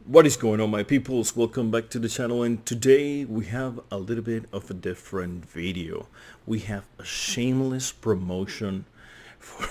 What is going on, my peoples? Welcome back to the channel, and today we have a little bit of a different video. We have a shameless promotion for,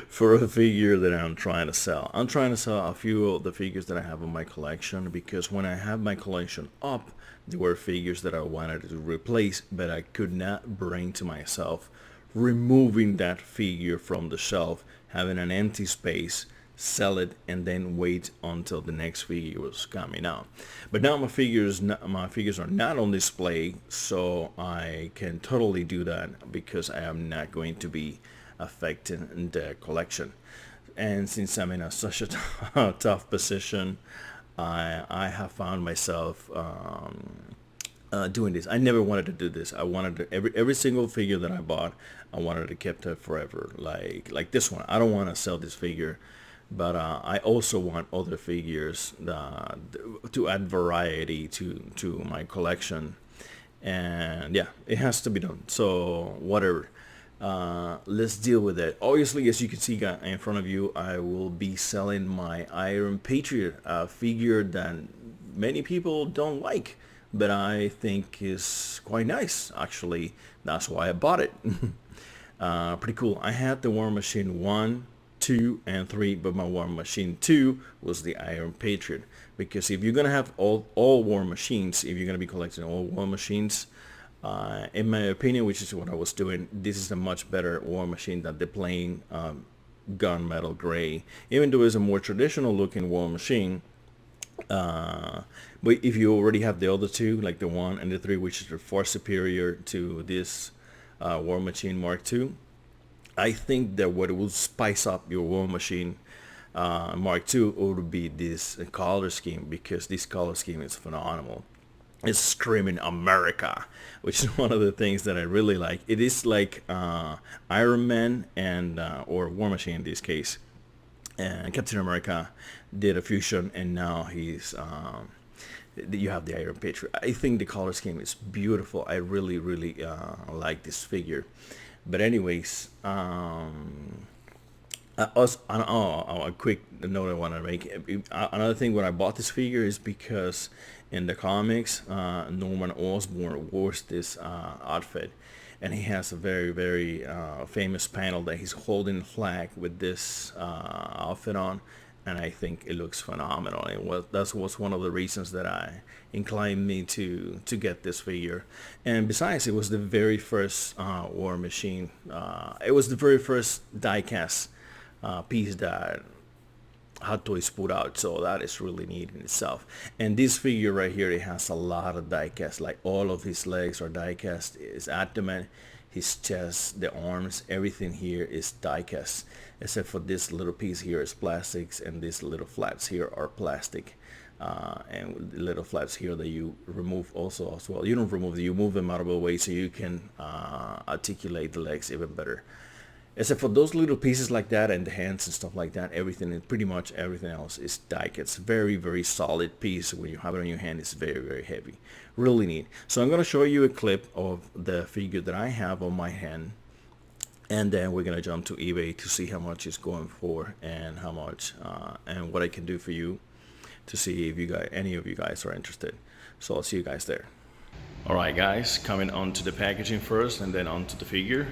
for a figure that I'm trying to sell. I'm trying to sell a few of the figures that I have in my collection, because when I have my collection up, there were figures that I wanted to replace, but I could not bring to myself removing that figure from the shelf, having an empty space, sell it, and then wait until the next figure was coming out. But now my figures are not on display, so I can totally do that because I am not going to be affecting the collection. And since I'm in such a tough position, I have found myself doing this. I never wanted to do this. I wanted to, every single figure that I bought, I wanted to keep it forever. Like this one, I don't want to sell this figure, but I also want other figures to add variety to my collection. And yeah, it has to be done. So whatever. Let's deal with it. Obviously, as you can see in front of you, I will be selling my Iron Patriot figure that many people don't like, but I think is quite nice. Actually, that's why I bought it. Pretty cool. I had the War Machine 1, 2, and 3, but my War Machine 2 was the Iron Patriot. Because if you're gonna have all War Machines, if you're gonna be collecting all War Machines, in my opinion, which is what I was doing, this is a much better War Machine than the plain gunmetal gray. Even though it's a more traditional looking War Machine, but if you already have the other two, like the 1 and the 3, which is far superior to this War Machine Mark II, I think that what will spice up your War Machine Mark II would be this color scheme, because this color scheme is phenomenal. It's screaming America, which is one of the things that I really like. It is like Iron Man and or War Machine in this case, and Captain America did a fusion, and now he's you have the Iron Patriot. I think the color scheme is beautiful. I really like this figure. But anyways, a quick note I want to make. Another thing when I bought this figure is because in the comics, Norman Osborn wears this outfit, and he has a very famous panel that he's holding a flag with this outfit on, and I think it looks phenomenal. And that was one of the reasons that I inclined me to get this figure. And besides, it was the very first War Machine. It was the very first diecast piece that Hot Toys put out, so that is really neat in itself. And this figure right here, it has a lot of diecast. Like all of his legs are diecast, his abdomen, his chest, the arms, everything here is diecast, except for this little piece here is plastics, and these little flaps here are plastic, and the little flaps here that you remove also as well. You don't remove them, you move them out of the way so you can articulate the legs even better. Except for those little pieces like that and the hands and stuff like that, everything, pretty much everything else is die-cut. It's very solid piece. When you have it on your hand, it's very heavy. Really neat. So I'm going to show you a clip of the figure that I have on my hand, and then we're going to jump to eBay to see how much it's going for, and how much and what I can do for you, to see if any of you guys are interested. So I'll see you guys there. Alright guys, coming on to the packaging first and then onto the figure.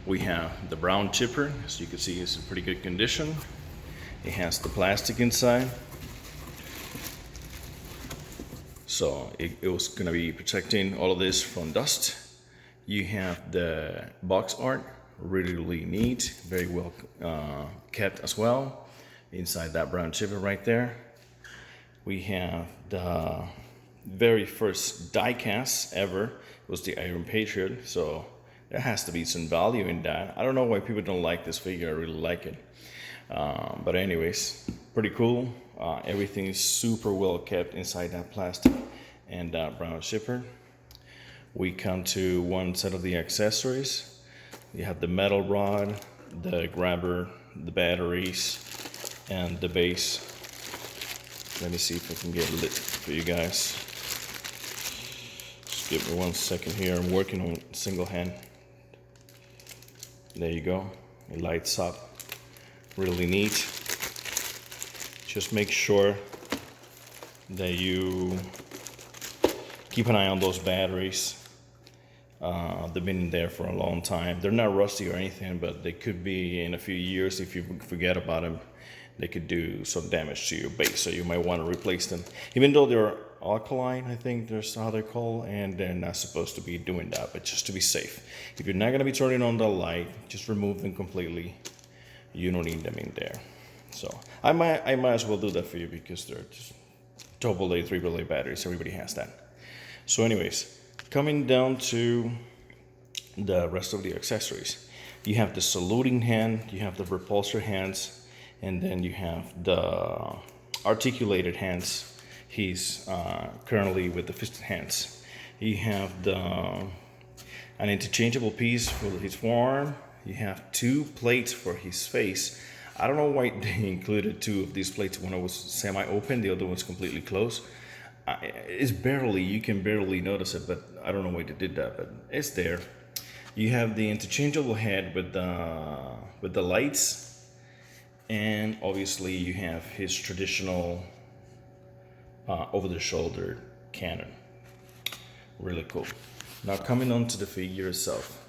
We have the brown chipper. As you can see, it's in pretty good condition. It has the plastic inside, so it was going to be protecting all of this from dust. You have the box art, really neat, very well kept as well, inside that brown chipper right there. We have the very first die cast ever. It was the Iron Patriot, so there has to be some value in that. I don't know why people don't like this figure. I really like it. But anyways, pretty cool. Everything is super well kept inside that plastic and that brown chipper. We come to one set of the accessories. You have the metal rod, the grabber, the batteries, and the base. Let me see if I can get it lit for you guys. Just give me 1 second here. I'm working on single hand. There you go. It lights up. Really neat. Just make sure that you keep an eye on those batteries. They've been there for a long time. They're not rusty or anything, but they could be in a few years. If you forget about them, they could do some damage to your base, so you might want to replace them. Even though they're alkaline, I think that's how they're called, and they're not supposed to be doing that, but just to be safe. If you're not going to be turning on the light, just remove them completely. You don't need them in there. So I might as well do that for you, because they're just AA, AAA batteries. Everybody has that. So anyways, coming down to the rest of the accessories, you have the saluting hand, you have the repulsor hands, and then you have the articulated hands. He's currently with the fisted hands. You have an interchangeable piece for his forearm. You have 2 plates for his face. I don't know why they included 2 of these plates. One was semi-open, the other one's completely closed. You can barely notice it, but I don't know why they did that, but it's there. You have the interchangeable head with the lights, and obviously you have his traditional over-the-shoulder cannon. Really cool. Now coming on to the figure itself,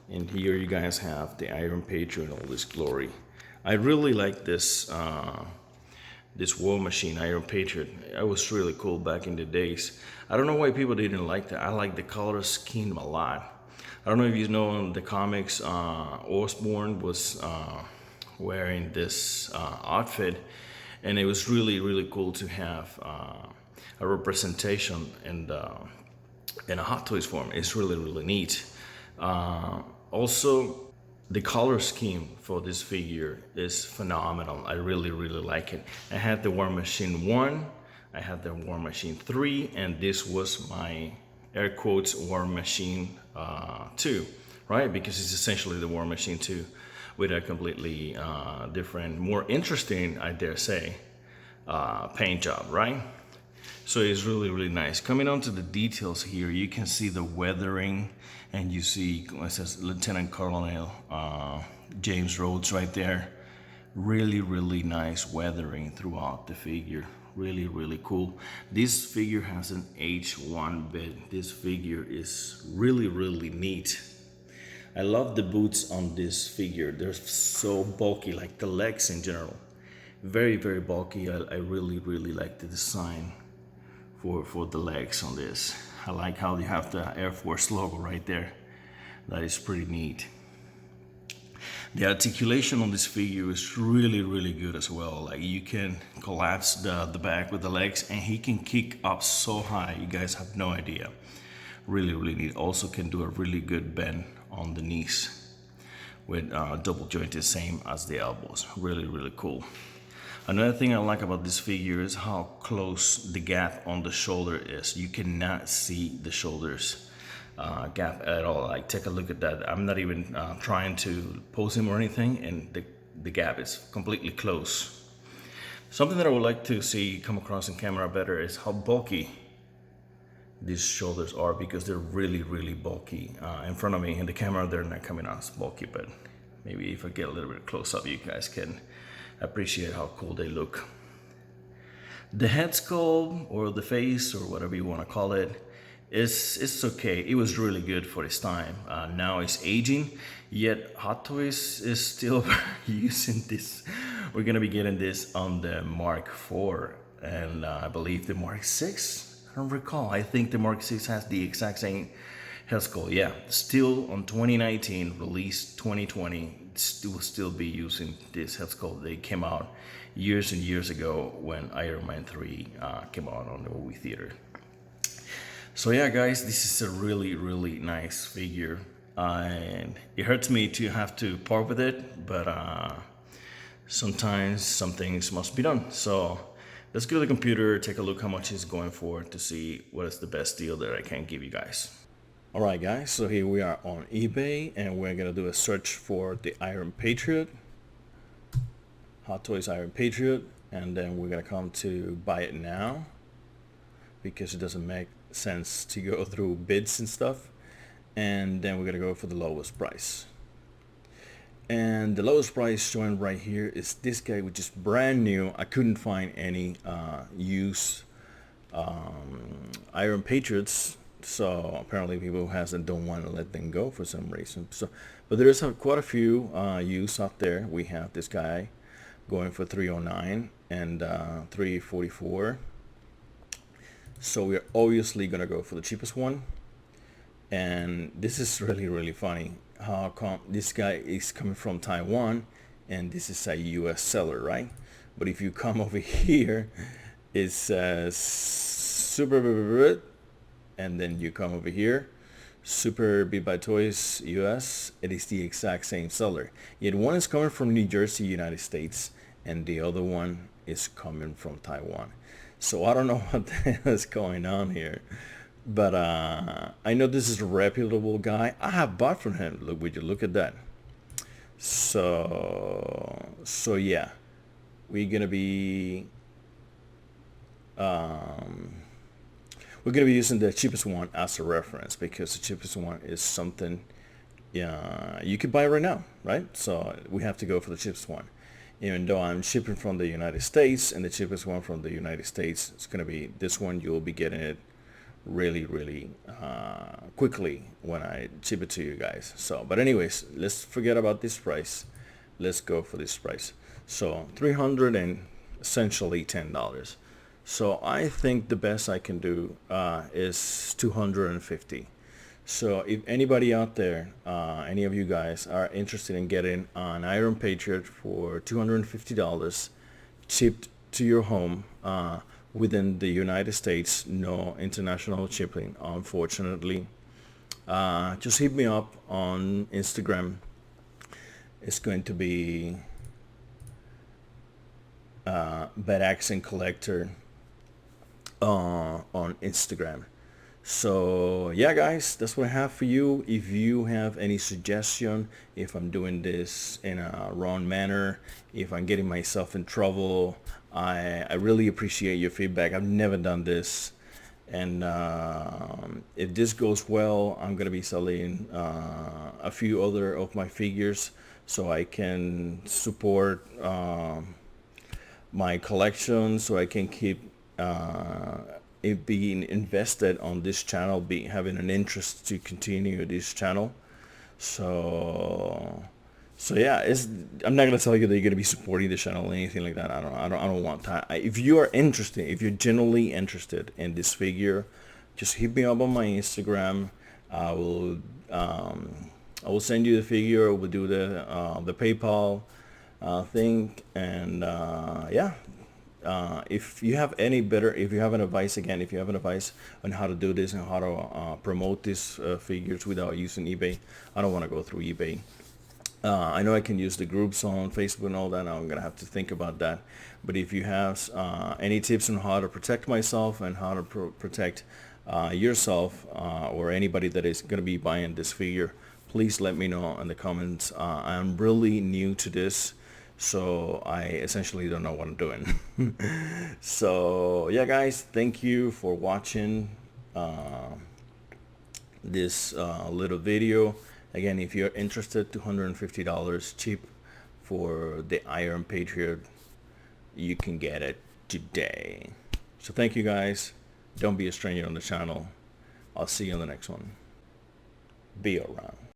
and here you guys have the Iron Patriot in all this glory. I really like this War Machine Iron Patriot. It was really cool back in the days. I don't know why people didn't like that. I like the color scheme a lot. I don't know if you know, in the comics, Osborn was wearing this outfit, and it was really cool to have a representation in a Hot Toys form. It's really neat. Also, the color scheme for this figure is phenomenal. I really like it. I had the War Machine 1, I had the War Machine 3, and this was my air quotes War Machine 2, right? Because it's essentially the War Machine 2 with a completely different, more interesting, I dare say, paint job, right? So it's really nice. Coming on to the details here, you can see the weathering, and you see it says Lieutenant Colonel James Rhodes right there. Really nice weathering throughout the figure. Really cool. This figure has an H1 bit. This figure is really neat. I love the boots on this figure. They're so bulky, like the legs in general. Very bulky. I really like the design for the legs on this. I like how you have the Air Force logo right there. That is pretty neat. The articulation on this figure is really good as well. Like, you can collapse the back with the legs, and he can kick up so high, you guys have no idea. Really neat. Also can do a really good bend on the knees with double jointed, same as the elbows. Really cool. Another thing I like about this figure is how close the gap on the shoulder is. You cannot see the shoulders gap at all. Like, take a look at that. I'm not even trying to pose him or anything, and the gap is completely close. Something that I would like to see come across in camera better is how bulky these shoulders are, because they're really bulky. In front of me in the camera, they're not coming out as bulky, but maybe if I get a little bit close up, you guys can appreciate how cool they look. The head sculpt, or the face, or whatever you want to call it, it's okay. It was really good for its time. Now it's aging, yet Hot Toys is still using this. We're gonna be getting this on the Mark IV, and I believe the Mark VI. I don't recall. I think the Mark VI has the exact same head sculpt. Yeah, still on 2019, released 2020. Will still be using this head sculpt. They came out years and years ago when Iron Man 3 came out on the movie theater. So yeah, guys, this is a really nice figure, and it hurts me to have to part with it, but sometimes some things must be done. So let's go to the computer, take a look how much it's going for, to see what is the best deal that I can give you guys. Alright guys, so here we are on eBay, and we're gonna do a search for the Iron Patriot, Hot Toys Iron Patriot, and then we're gonna come to buy it now, because it doesn't make sense to go through bids and stuff. And then we're gonna go for the lowest price, and the lowest price showing right here is this guy, which is brand new. I couldn't find any use Iron Patriots. So apparently people hasn't don't want to let them go for some reason. So, but there's quite a few used out there. We have this guy going for 309 and 344. So we're obviously gonna go for the cheapest one. And this is really funny. How come this guy is coming from Taiwan, and this is a U.S. seller, right? But if you come over here, it says super, and then you come over here, Super Beat by Toys US. It is the exact same seller. Yet one is coming from New Jersey, United States, and the other one is coming from Taiwan. So I don't know what the hell is going on here. But I know this is a reputable guy. I have bought from him. Look, would you look at that? So yeah, we're gonna be using the cheapest one as a reference, because the cheapest one is something, yeah, you could buy right now, right? So we have to go for the cheapest one. Even though I'm shipping from the United States, and the cheapest one from the United States is gonna be this one. You'll be getting it really quickly when I ship it to you guys. So, but anyways, let's forget about this price. Let's go for this price. So 300 and essentially $10. So I think the best I can do is 250. So if anybody out there, any of you guys are interested in getting an Iron Patriot for $250 shipped to your home, within the United States, no international shipping, unfortunately, just hit me up on Instagram. It's going to be Bad Accent Collector on Instagram. So yeah, guys, that's what I have for you. If you have any suggestion, if I'm doing this in a wrong manner, if I'm getting myself in trouble, I really appreciate your feedback. I've never done this, and if this goes well, I'm gonna be selling a few other of my figures so I can support my collection, so I can keep it being invested on this channel, be having an interest to continue this channel. So yeah, I'm not gonna tell you that you're gonna be supporting the channel or anything like that. I don't want that. If you are interested, if you're genuinely interested in this figure, just hit me up on my Instagram. I will send you the figure. We'll do the PayPal thing, and yeah. If you have if you have an advice, again, if you have an advice on how to do this and how to promote these figures without using eBay, I don't want to go through eBay. I know I can use the groups on Facebook and all that. Now I'm gonna have to think about that. But if you have any tips on how to protect myself and how to protect yourself, or anybody that is gonna be buying this figure, please let me know in the comments. I'm really new to this, so I essentially don't know what I'm doing. So yeah, guys, thank you for watching this little video. Again, if you're interested, $250 cheap for the Iron Patriot, you can get it today. So thank you, guys. Don't be a stranger on the channel. I'll see you on the next one. Be around.